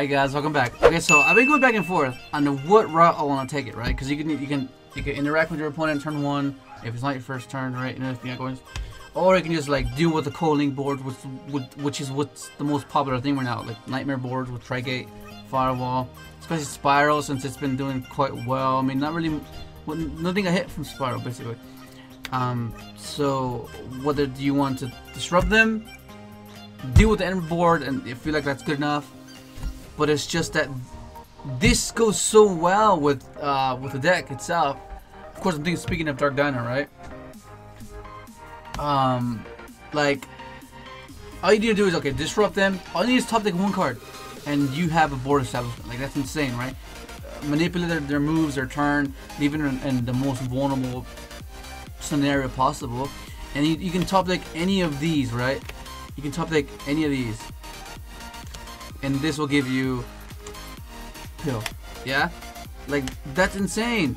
Alright guys, welcome back. Okay, so I've been going back and forth on what route I want to take it, right? Because you can interact with your opponent in turn 1 if it's not your first turn, right? You know, if you're not going, or you can just like deal with the co-link board, which is what's the most popular thing right now, like nightmare boards with Trigate, Firewall, especially Spiral, since it's been doing quite well. I mean, not really, nothing got hit from Spiral basically. So whether do you want to disrupt them, deal with the end board, and you feel like that's good enough. But it's just that this goes so well with the deck itself. Of course, I'm thinking, speaking of Dark Dino, right? Like, all you need to do is, okay, disrupt them. All you need is top deck 1 card, and you have a board establishment. Like, that's insane, right? Manipulate their moves, their turn, even in the most vulnerable scenario possible. And you can top deck any of these, right? You can top deck any of these. And this will give you pill, yeah, like that's insane.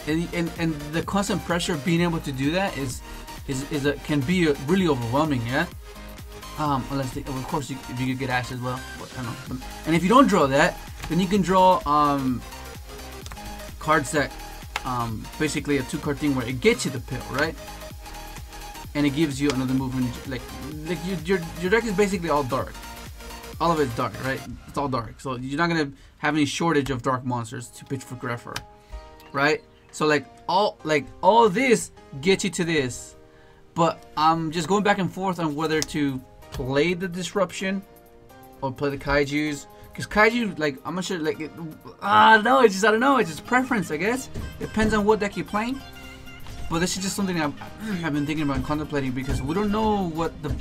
And the constant pressure of being able to do that can be really overwhelming, yeah. Unless of course if you could get Ash as well, but I don't know. And if you don't draw that, then you can draw cards that basically a 2-card thing where it gets you the pill, right? And it gives you another movement. Like your deck is basically all dark. All of it's dark, right? It's all dark, so you're not gonna have any shortage of dark monsters to pitch for Greffer, right? So like all this gets you to this, but I'm just going back and forth on whether to play the disruption or play the kaijus, because kaiju, like, I'm not sure, like, I don't know. It's just preference, I guess. Depends on what deck you're playing. But this is just something I've been thinking about and contemplating, because we don't know what the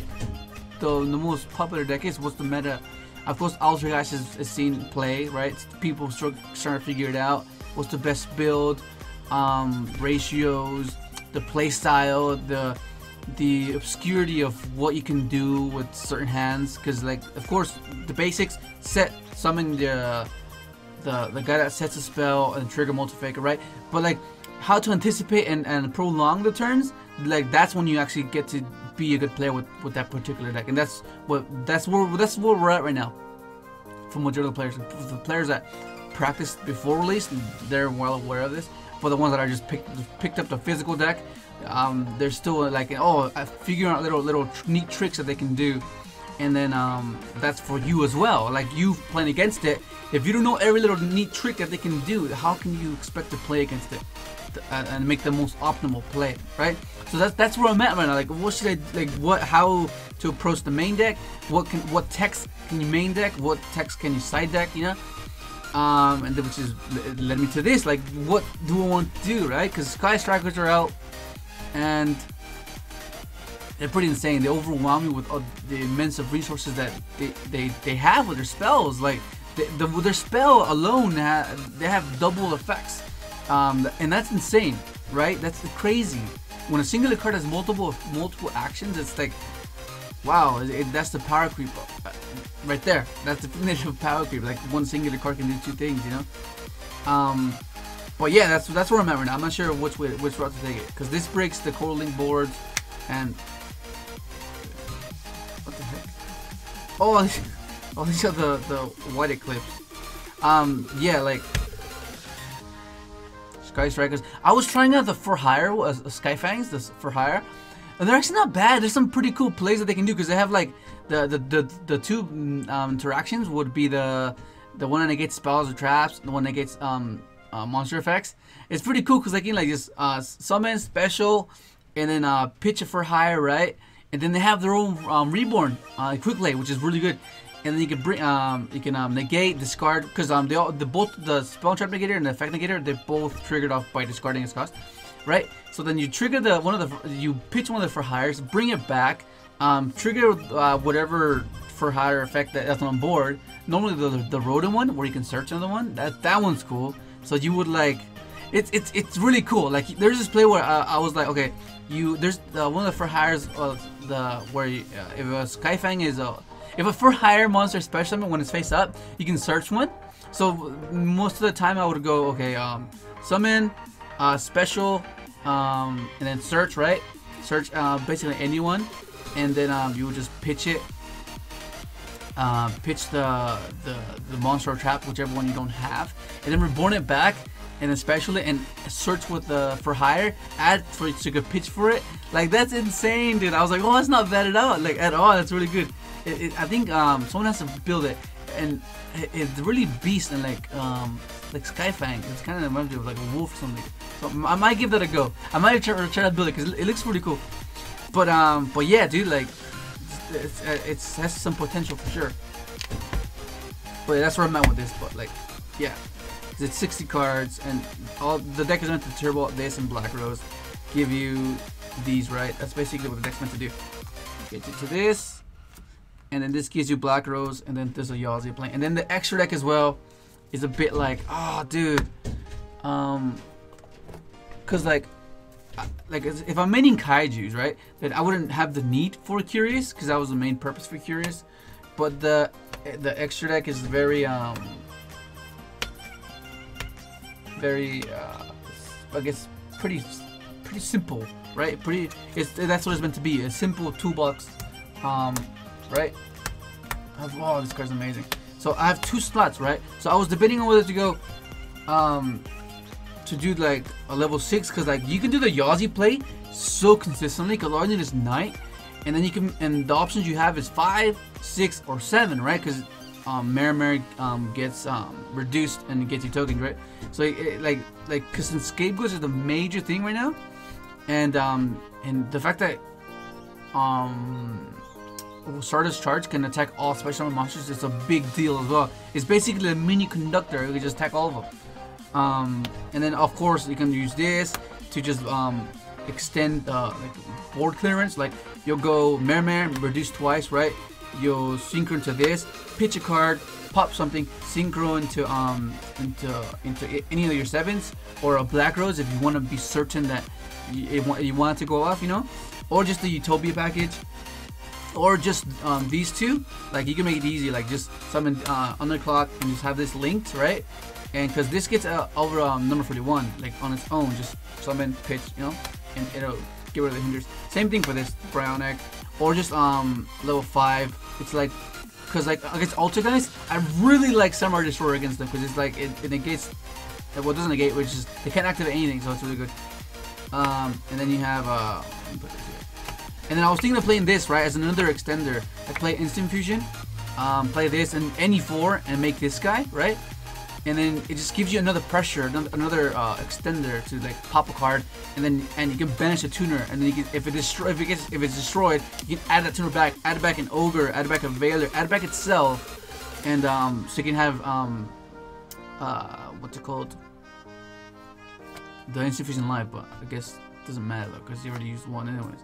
most popular deck is. What's the meta? Of course, Altergeist is seen play, right? People starting to figure it out. What's the best build? Ratios, the play style, the obscurity of what you can do with certain hands. Because, like, of course, the basics: summon the guy that sets a spell and trigger multi-faker, right? But like, how to anticipate and prolong the turns, like that's when you actually get to be a good player with that particular deck. And that's where we're at right now. From majority of the players, the players that practiced before release, they're well aware of this. For the ones that are just picked up the physical deck, they're still like, figuring out little neat tricks that they can do. And then that's for you as well. Like, you playing against it, if you don't know every little neat trick that they can do, how can you expect to play against it and make the most optimal play, right? So that's where I'm at right now. Like, what should I how to approach the main deck? What text can you main deck? What text can you side deck? You know, and which is led me to this. Like, what do I want to do, right? Because Sky Strikers are out, and they're pretty insane. They overwhelm me with the immense of resources that they have with their spells. Like, with their spell alone, they have double effects, and that's insane, right? That's crazy. When a singular card has multiple actions, it's like, wow, that's the power creep right there. That's the definition of power creep. Like, one singular card can do 2 things, you know. But yeah, that's where I'm at right now. I'm not sure which route to take it, because this breaks the core link boards. And what the heck? Oh, these are the white eclipse. Yeah, like Sky Strikers. I was trying out the for hire Sky Fangs, the for hire, and they're actually not bad. There's some pretty cool plays that they can do, because they have like the 2 interactions would be the one that negates spells or traps, the one that negates monster effects. It's pretty cool because they can like just summon special, and then pitch it for hire, right? And then they have their own reborn quick play, which is really good. And then you can bring negate, discard, because both the spell trap negator and the effect negator, they're both triggered off by discarding its cost, right? So then you trigger you pitch one of the for hires, bring it back, trigger whatever for hire effect that's on board. Normally the rodent one, where you can search another one, that one's cool. So you would like, it's really cool. Like, there's this play where I was like, okay, there's one of the for hires if a Skyfang is if a for hire monster special summon when it's face up, you can search one. So most of the time I would go, okay, summon, special, and then search, right? Search basically anyone, and then you would just pitch it pitch the monster trap, whichever one you don't have, and then reborn it back, and then special it and search with for hire, add for so you could pitch for it. Like that's insane, dude. I was like, oh, that's not bad at all. Like at all, that's really good. I think someone has to build it, and it's really beast and like Skyfang. It's kind of reminds me of like a wolf or something. So I might give that a go. I might try to build it because it looks pretty cool. But yeah, dude, like it has some potential for sure. But that's where I'm at with this. But like, yeah, because it's 60 cards and all the deck is meant to turbo this and Black Rose, give you these, right? That's basically what the deck's meant to do. Get you to this. And then this gives you Black Rose, and then there's a Yugioh playing. And then the extra deck as well is a bit like, oh, dude. Cause like if I'm maining Kaijus, right, then I wouldn't have the need for Curious, cause that was the main purpose for Curious. But the extra deck is very I guess pretty simple, right? That's what it's meant to be, a simple toolbox. Right? Oh, this card's amazing. So I have 2 slots, right? So I was debating on whether to go to do like a level 6, because like you can do the Yugioh play so consistently because all you need is Knight, and then you can, and the options you have is 5, 6, or 7, right? Because Mary gets reduced and gets you tokens, right? So because since scapegoats is the major thing right now, and the fact that Stardust Charge can attack all special monsters is a big deal as well. It's basically a mini conductor. You can just attack all of them. And then of course you can use this to just extend like board clearance. Like you'll go Mare, reduce twice, right? You'll synchron to this, pitch a card, pop something, synchro into any of your 7s, or a Black Rose if you want to be certain that you want it to go off, you know, or just the Utopia package. Or just these 2, like you can make it easy, like just summon Underclock and just have this linked, right? And because this gets over number 41, like on its own, just summon, pitch, you know, and it'll get rid of the hinders. Same thing for this brown egg, or just level 5. It's like, because like against Ultra guys, I really like Samurai Destroyer against them because it's like it negates, well, it doesn't negate, which is they can't activate anything, so it's really good. And then you have let me put this here. And then I was thinking of playing this, right, as another extender. I play Instant Fusion, play this and any 4 and make this guy, right? And then it just gives you another pressure, another extender to like pop a card, and you can banish a tuner, and then you can, if it's destroyed, you can add that tuner back, add it back an Ogre, add it back a Veiler, add it back itself, and so you can have what's it called? The Instant Fusion Live, but I guess it doesn't matter though, because you already used 1 anyways.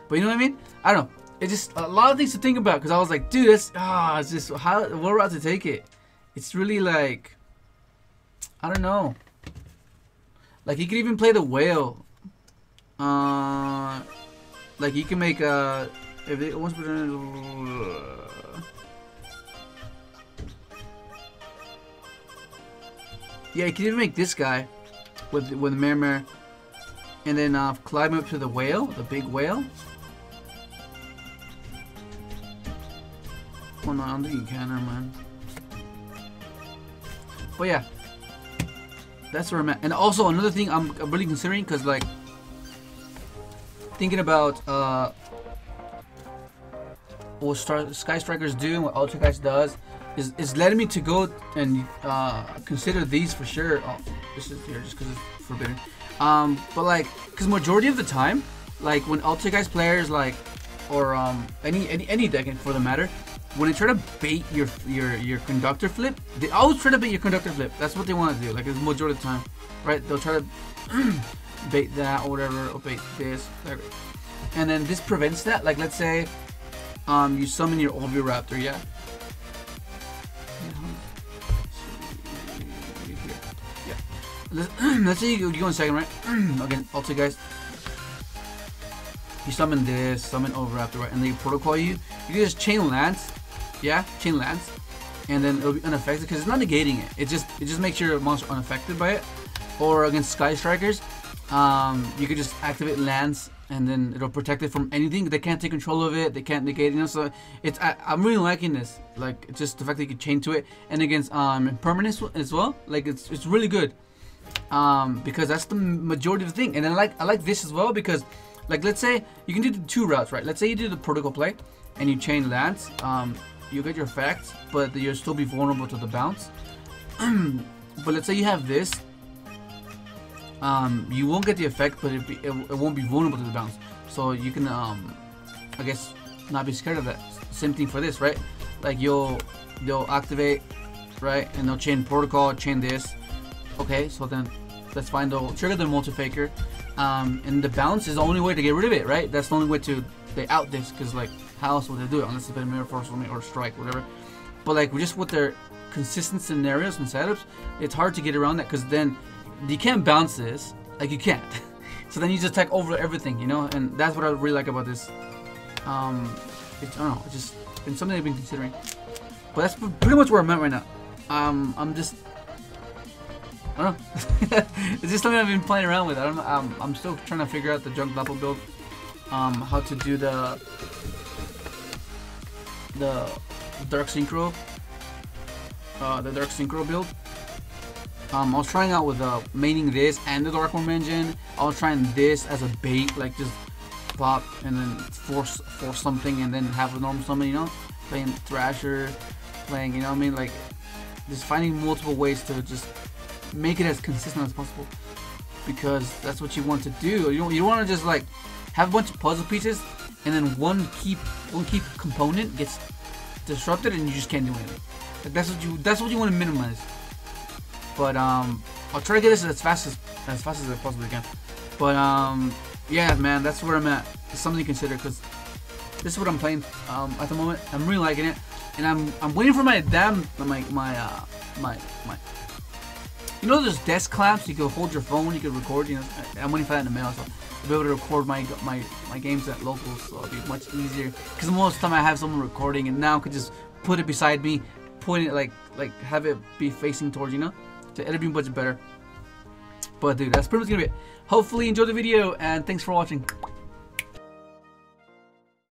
But you know what I mean? I don't know. It's just a lot of things to think about, because I was like, dude, it's just how we're about to take it. It's really like, I don't know. Like you could even play the whale. Like you can make if it once yeah, you can even make this guy with Mare, and then climb up to the whale, the big whale. Oh no, I don't think you can, never mind. But yeah, that's where I'm at. And also another thing I'm really considering, because like thinking about what Sky Strikers do and what Ultra Guys does is letting me to go and consider these for sure. Oh, this is here just because it's forbidden. But like, because majority of the time, like when Ultra Guys players like, or any deck for the matter, when they try to bait your conductor flip, they always try to bait your conductor flip. That's what they want to do. Like it's majority of the time, right? They'll try to bait that or whatever, or bait this, whatever. And then this prevents that. Like let's say, you summon your Oviraptor, yeah. Let's say you go in second, right? Again, Ultra Guys. You summon this, summon Oviraptor, right? And they protocol you. You can just chain lance, yeah, chain lance, and then it'll be unaffected because it's not negating it. It just makes your monster unaffected by it. Or against Sky Strikers, You could just activate lands, and then it'll protect it from anything. They can't take control of it. They can't negate it. You know, so it's I'm really liking this. Like just the fact that you can chain to it, and against impermanence as well. Like it's really good. Because that's the majority of the thing. And I like this as well because, like, let's say you can do the 2 routes, right? Let's say you do the protocol play, and you chain lands. You get your effects, but you'll still be vulnerable to the bounce. But let's say you have this. You won't get the effect, but it won't be vulnerable to the bounce. So you can, I guess, not be scared of that. Same thing for this, right? Like they'll activate, right? And they'll chain protocol, chain this. Okay, so then that's fine. They'll trigger the multi-faker. And the bounce is the only way to get rid of it, right? That's the only way to out this, because like how else would they do it unless it's been mirror force or strike, whatever. But like just with their consistent scenarios and setups, it's hard to get around that because then you can't bounce this, like you can't. So then you just attack over everything, you know, and that's what I really like about this. It's, I don't know, it's just been something I've been considering. But that's pretty much where I'm at right now. I'm just, I don't know. It's just something I've been playing around with. I don't know. I'm still trying to figure out the junk doppel build. How to do the dark synchro. The dark synchro build. I was trying out with maining this and the dark worm engine. I was trying this as a bait, like just pop and then force something and then have a normal summon, you know, playing Thrasher, playing, you know what I mean, like just finding multiple ways to just make it as consistent as possible, because that's what you want to do. You don't want to just like have a bunch of puzzle pieces and then one key component gets disrupted and you just can't do anything. Like that's what you want to minimize. But I'll try to get this as fast as I possibly can. But yeah, man, that's where I'm at. It's something to consider because this is what I'm playing at the moment. I'm really liking it, and I'm waiting for my you know those desk clamps you can hold your phone, you can record. You know, I'm waiting for that in the mail, so I'll be able to record my games at locals, so it'll be much easier. Because most of the time I have someone recording, and now I could just put it beside me, point it like have it be facing towards, you know. The editing budget better. But dude, that's pretty much gonna be it. Hopefully you enjoyed the video, and thanks for watching.